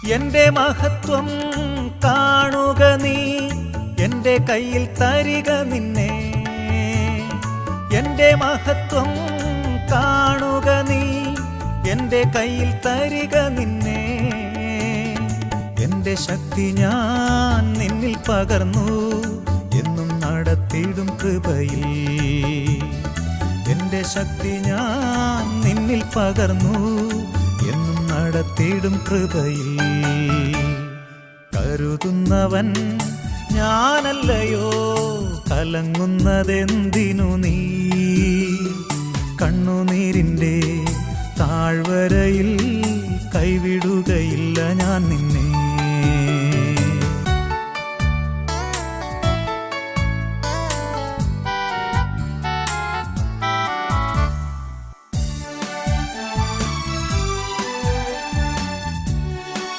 എന്റെ മഹത്വം കാണുക നീ, എന്റെ കയ്യിൽ തരിക നിന്നെ. എന്റെ മഹത്വം കാണുക നീ, എന്റെ കയ്യിൽ തരിക നിന്നെ. എന്റെ ശക്തി ഞാൻ നിന്നിൽ പകർന്നു, എന്നും നടത്തിയിടും കൃപയിൽ. എന്റെ ശക്തി ഞാൻ നിന്നിൽ പകർന്നു, എന്നും നടത്തിയിടും കൃപയിൽ. കരുതുന്നവൻ ഞാനല്ലയോ, കലങ്ങുന്നതെന്തിനു നീ? കണ്ണുനീരിൻ്റെ താഴ്വരയിൽ കൈവിടുകയില്ല ഞാൻ നിന്നെ.